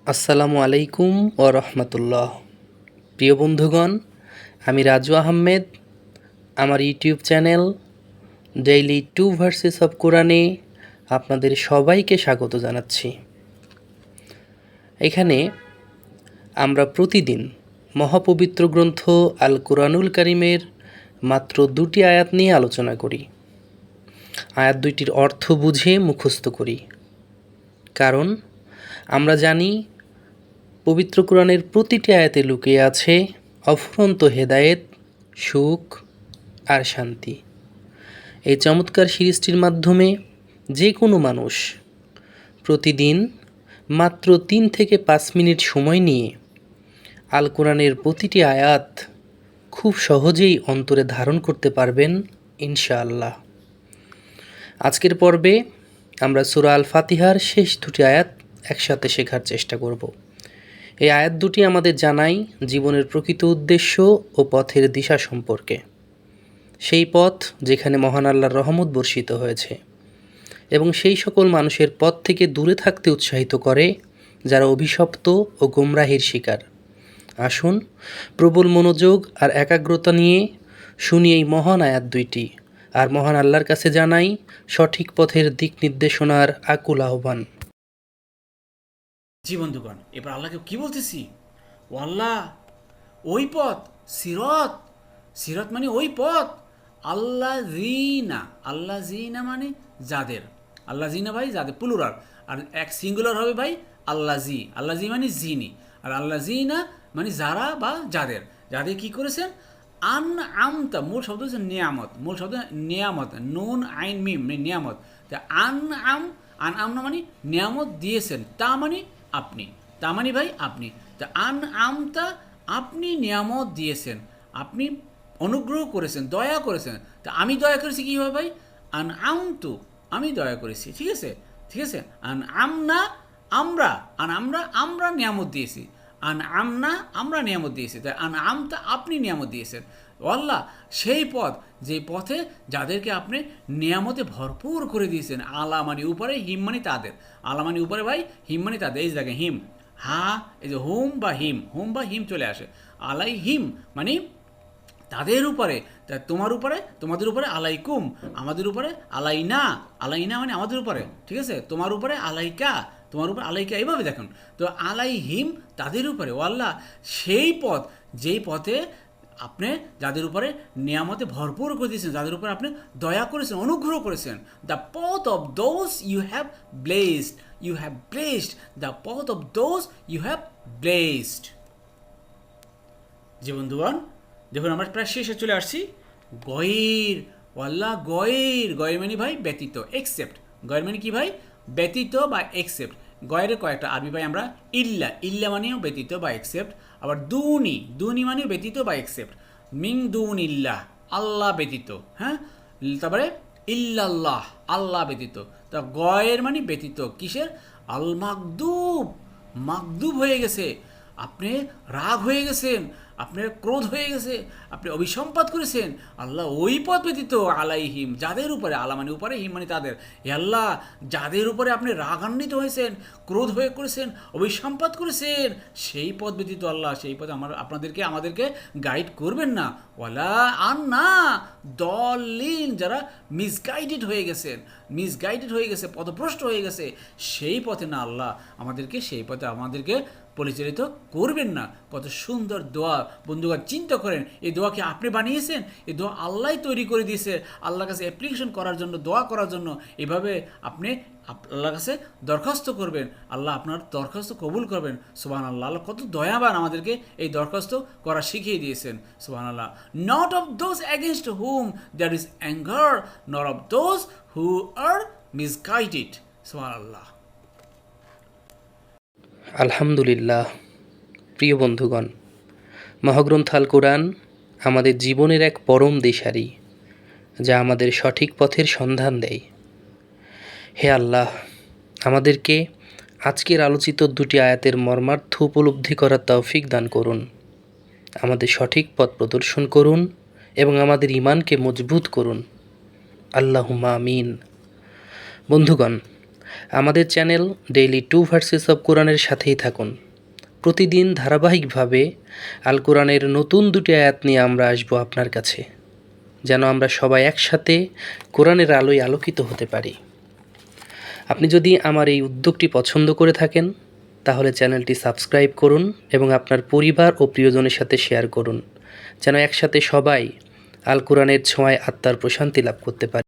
আসসালামু আলাইকুম ও রহমতুল্লাহ। প্রিয় বন্ধুগণ, আমি রাজু আহমেদ। আমার YouTube channel daily 2 versus of কোরআনে আপনাদের সবাইকে স্বাগত জানাচ্ছি। এখানে আমরা প্রতিদিন মহাপবিত্র গ্রন্থ আল কোরআনুল কারিমের মাত্র 2টি আয়াত নিয়ে আলোচনা করি। আয়াত 2টির অর্থ বুঝে মুখস্থ করি, কারণ আমরা জানি পবিত্র কোরআনের প্রতিটি আয়াতে লুকিয়ে আছে অফুরন্ত হেদায়েত, সুখ আর শান্তি। এই চমৎকার সিরিজটির মাধ্যমে যে কোনো মানুষ প্রতিদিন মাত্র 3 থেকে 5 মিনিট সময় নিয়ে আল কোরআনের প্রতিটি আয়াত খুব সহজেই অন্তরে ধারণ করতে পারবেন ইনশাআল্লাহ। আজকের পর্বে আমরা সূরা আল ফাতিহার শেষ 2টি আয়াত একসাথে শেখার চেষ্টা করব। এই আয়াত 2টি আমাদের জানায় জীবনের প্রকৃত উদ্দেশ্য ও পথের দিশা সম্পর্কে। সেই পথ যেখানে মহান আল্লাহর রহমত বর্ষিত হয়েছে, এবং সেই সকল মানুষের পথ থেকে দূরে থাকতে উৎসাহিত করে যারা অভিশপ্ত ও গোমরাহির শিকার। আসুন প্রবল মনোযোগ আর একাগ্রতা নিয়ে শুনি এই মহান আয়াত 2টি, আর মহান আল্লাহর কাছে জানাই সঠিক পথের দিক নির্দেশনার আকুল আহ্বান। জি বন্ধুগণ, এবার আল্লাহকে কি বলতেছি? ও আল্লাহ, ওই পথ সিরত, সিরত মানে ওই পথ। আল্লাহ জিনা, আল্লাহ জিনা মানে যাদের, আল্লাহ জিনা ভাই যাদের প্লুরাল, আর এক সিঙ্গুলার হবে ভাই আল্লাহ জি। আল্লাহ জি মানে জিনি, আর আল্লাহ জিনা মানে যারা বা যাদের, যাদের কি করেছেন আন আমতা, মূল শব্দ হচ্ছে নিয়ামত, মূল শব্দ নিয়ামত, নুন আইন মিম মানে নিয়ামত। তা আন আম, আন আম না মানে নিয়ামত দিয়েছেন, তা মানে আপনি, তা মানে ভাই আপনি। তা আন আমতা আপনি নিয়ামত দিয়েছেন, আপনি অনুগ্রহ করেছেন, দয়া করেছেন। তা আমি দয়া করেছি কী হবে ভাই? আন আমতু, আমি দয়া করেছি, ঠিক আছে, ঠিক আছে। আন আমনা আমরা, আন আমরা, আমরা নিয়ামত দিয়েছি। আন আমনা আমরা নিয়ামত দিয়েছি, তাই আন আমতা আপনি নিয়ামত দিয়েছেন। আল্লাহ সেই পথ, যে পথে যাদেরকে আপনি নিয়ামতে ভরপুর করে দিয়েছেন। আলা মানে উপরে, হিম মানে তাদের। আলা মানে উপরে ভাই, হিম মানে তাদের। এই যে দেখেন হিম, হা এই যে হুম বা হিম, হুম বা হিম চলে আসে। আলাই হিম মানে তাদের উপরে, তা তোমার উপরে, তোমাদের উপরে আলাইকুম, আমাদের উপরে আলাইনা, আলাইনা মানে আমাদের উপরে, ঠিক আছে। তোমার উপরে আলাইকা, তোমার উপর আলাইকা, এইভাবে দেখুন। তো আলাইহিম তাদের উপরে। ও আল্লাহ সেই পথ, যেই পথে আপনি যাদের উপরে নিয়ামতে ভরপুর করে দিয়েছেন, যাদের উপরে আপনি দয়া করেছেন, অনুগ্রহ করেছেন। The path of those you have blessed, you have blessed, the path of those you have blessed. জি বন্ধুগণ, দেখুন আমরা প্রায় শেষে চলে আসছি। গয়ের, ওয়াল্লাহ গয়ের, গয়ের মানে ভাই ব্যতীত, এক্সেপ্ট। গয়ের মানে কি ভাই? ব্যতীত বা এক্সেপ্ট। গয়ের কয়েকটা আরবি ভাই আমরা ইল্লা, ইল্লা মানেও ব্যতীত বা এক্সেপ্ট। আবার দুনি, দুনি মানেও ব্যতীত বা এক্সেপ্ট। মিং দুন ইল্লাহ, আল্লাহ ব্যতীত, হ্যাঁ। তারপরে ইল্লাল্লাহ, আল্লাহ ব্যতীত। তা গয়ের মানে ব্যতীত, কিসের? আল মাকদুব, মাকদুব হয়ে গেছে, আপনি রাগ হয়ে গেছেন, আপনার ক্রোধ হয়ে গেছে, আপনি অভিসম্পাত করেছেন। আল্লাহ ওই পথ ব্যতীত আলাইহিম যাদের উপরে, আলা মানে উপরে, হিম মানে তাদের। হে আল্লাহ, যাদের উপরে আপনি রাগান্বিত হয়েছেন, ক্রোধ হয়ে করেছেন, অভিসম্পাত করেছেন, সেই পথ ব্যতীত আল্লাহ, সেই পথে আপনাদেরকে আমাদেরকে গাইড করবেন না। ওয়ালা আর না দলিন, যারা মিসগাইডেড হয়ে গেছেন, মিসগাইডেড হয়ে গেছে, পথভ্রষ্ট হয়ে গেছে, সেই পথে না আল্লাহ আমাদেরকে, সেই পথে আমাদেরকে পরিচালিত করবেন না। কত সুন্দর দোয়া বন্ধুগণ, চিন্তা করেন, এই দোয়া কি আপনি বানিয়েছেন? এই দোয়া আল্লাহ তৈরি করে দিয়েছে আল্লাহর কাছে অ্যাপ্লিকেশন করার জন্য, দোয়া করার জন্য। এভাবে আপনি আল্লাহর কাছে দরখাস্ত করবেন, আল্লাহ আপনার দরখাস্ত কবুল করবেন। সুবহানাল্লাহ, আল্লাহ কত দয়াবান, আমাদেরকে এই দরখাস্ত করা শিখিয়ে দিয়েছেন। সুবহানাল্লাহ। Not of those against whom there is anger, not of those who are misguided. সুবহানাল্লাহ। আলহামদুলিল্লাহ। প্রিয় বন্ধুগণ, মহাগ্রন্থ আল কোরআন আমাদের জীবনের এক পরম দিশারি, যা আমাদের সঠিক পথের সন্ধান দেয়। হে আল্লাহ, আমাদেরকে আজকের আলোচিত 2টি আয়াতের মর্মার্থ উপলব্ধি করার তৌফিক দান করুন, আমাদের সঠিক পথ প্রদর্শন করুন এবং আমাদের ঈমানকে মজবুত করুন। আল্লাহুম্মা আমিন। বন্ধুগণ, আমাদের চ্যানেল ডেইলি 2 ভার্সেস অব কোরআনের সাথেই থাকুন। প্রতিদিন ধারাবাহিকভাবে আল কোরআনের নতুন 2টি আয়াত নিয়ে আমরা আসবো আপনার কাছে, যেন আমরা সবাই একসাথে কোরআনের আলোয় আলোকিত হতে পারি। আপনি যদি আমার এই উদ্যোগটি পছন্দ করে থাকেন, তাহলে চ্যানেলটি সাবস্ক্রাইব করুন এবং আপনার পরিবার ও প্রিয়জনের সাথে শেয়ার করুন, যেন একসাথে সবাই আল কোরআনের ছোঁয়ায় আত্মার প্রশান্তি লাভ করতে পারে।